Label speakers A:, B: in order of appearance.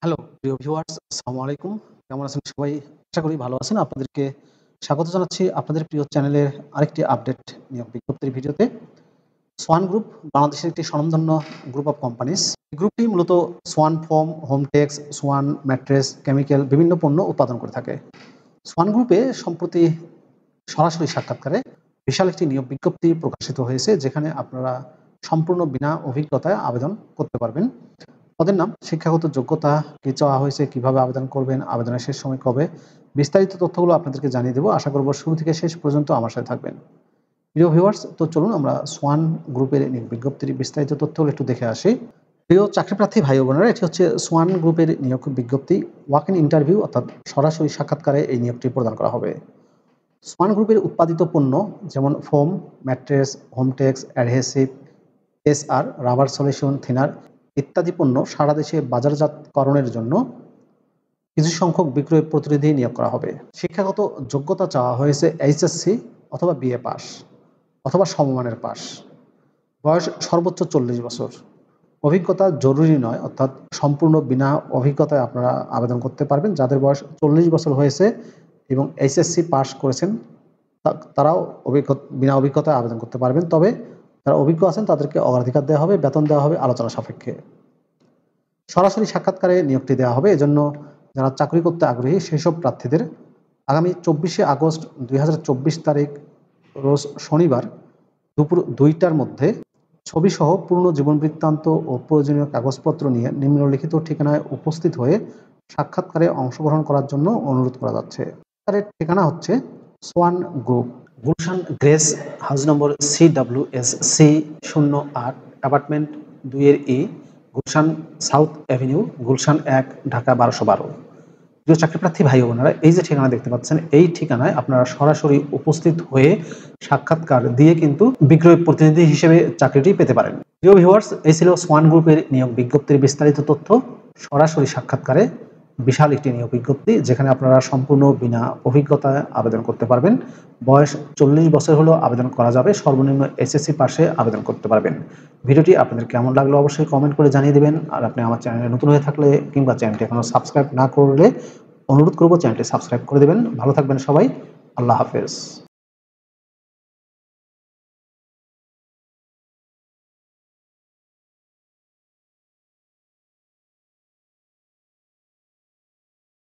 A: Hello প্রিয় viewers, আসসালামু আলাইকুম। কেমন আছেন সবাই? আশা করি ভালো আছেন। আপনাদেরকে স্বাগত জানাচ্ছি আপনাদের প্রিয় চ্যানেলের আরেকটি আপডেট নিয়োগ বিজ্ঞপ্তির ভিডিওতে। সোয়ান গ্রুপ বাংলাদেশের একটি স্বনামধন্য গ্রুপ অফ কোম্পানিজ। এই গ্রুপটি মূলত Swan foam, Hometex, Swan mattress, chemical বিভিন্ন পণ্য উৎপাদন করে থাকে। সোয়ান গ্রুপে সম্প্রতি সরাসরি সাক্ষাৎকারে বিশাল একটি নিয়োগ বিজ্ঞপ্তি প্রকাশিত হয়েছে, যেখানে আপনারা সম্পূর্ণ বিনা অভিজ্ঞতায় আবেদন করতে পারবেন। পদের নাম, শিক্ষাগত যোগ্যতা, কি চাওয়া হয়েছে, কিভাবে আবেদন করবেন, আবেদনের শেষ সময় কবে, বিস্তারিত তথ্যগুলো আপনাদেরকে জানিয়ে দেবো। আশা করব শুরু থেকে শেষ পর্যন্ত আমার সাথে থাকবেন। প্রিয় ভিউয়ার্স, তো চলুন আমরা সোয়ান গ্রুপের নিয়োগ বিজ্ঞপ্তির বিস্তারিত তথ্যগুলো একটু দেখে আসি। প্রিয় চাকরিপ্রার্থী ভাই ও বোনেরা, এটি হচ্ছে সোয়ান গ্রুপের নিয়োগ বিজ্ঞপ্তি। ওয়াক ইন ইন্টারভিউ অর্থাৎ সরাসরি সাক্ষাৎকারে এই নিয়োগটি প্রদান করা হবে। সোয়ান গ্রুপের উৎপাদিত পণ্য যেমন foam, mattress, Hometex, adhesive, SR, rubber solution, thinner ইত্যাদি পণ্য সারা দেশে বাজারজাতকরণের জন্য কিছু সংখ্যক বিক্রয় প্রতিনিধি নিয়োগ করা হবে। শিক্ষাগত যোগ্যতা চাওয়া হয়েছে এইচএসসি অথবা বিএ পাস অথবা সমমানের পাস। বয়স সর্বোচ্চ 40 বছর। অভিজ্ঞতা জরুরি নয়, অর্থাৎ সম্পূর্ণ বিনা অভিজ্ঞতায় আপনারা আবেদন করতে পারবেন। যাদের বয়স 40 বছর হয়েছে এবং এইচএসসি পাস করেছেন তারাও বিনা অভিজ্ঞতায় আবেদন করতে পারবেন। তবে যারা অভিজ্ঞ আছেন তাদেরকে অগ্রাধিকার দেওয়া হবে, বেতন দেওয়া হবে আলোচনা সাপেক্ষে। সরাসরি সাক্ষাৎকারে নিয়োগটি দেওয়া হবে। এজন্য যারা চাকরি করতে আগ্রহী সেসব প্রার্থীদের আগামী 24শে আগস্ট 2024 তারিখ রোজ শনিবার দুপুর 2টার মধ্যে ছবিসহ পূর্ণ জীবন বৃত্তান্ত ও প্রয়োজনীয় কাগজপত্র নিয়ে নিম্নলিখিত ঠিকানায় উপস্থিত হয়ে সাক্ষাৎকারে অংশগ্রহণ করার জন্য অনুরোধ করা যাচ্ছে। সাক্ষাৎকারের ঠিকানা হচ্ছে Swan group, Gulshan Grace, house number CWS-C 08, apartment 2-E, Gulshan South Avenue, Gulshan 1, Dhaka 1212। প্রিয় চাকরিপ্রার্থী ভাই বোনেরা, এই যে ঠিকানা দেখতে পাচ্ছেন, এই ঠিকানায় আপনারা সরাসরি উপস্থিত হয়ে সাক্ষাৎকার দিয়ে কিন্তু বিক্রয় প্রতিনিধি হিসেবে চাকরিটি পেতে পারেন। প্রিয় ভিউয়ার্স, এই ছিল সোয়ান গ্রুপের নিয়োগ বিজ্ঞপ্তির বিস্তারিত তথ্য। সরাসরি সাক্ষাৎকারে বিশাল একটি নিয়োগ বিজ্ঞপ্তি, যেখানে আপনারা সম্পূর্ণ বিনা অভিজ্ঞতায় আবেদন করতে পারবেন। বয়স 40 বছর হলেও আবেদন করা যাবে। সর্বনিম্ন এসএসসি পাশে আবেদন করতে পারবেন। ভিডিওটি আপনাদের কেমন লাগলো অবশ্যই কমেন্ট করে জানিয়ে দেবেন। আর আপনি আমার চ্যানেলে নতুন হয়ে থাকলে কিংবা চ্যানেলটি এখনো সাবস্ক্রাইব না করলে অনুরোধ করব চ্যানেলটি সাবস্ক্রাইব করে দেবেন। ভালো থাকবেন সবাই। আল্লাহ হাফেজ।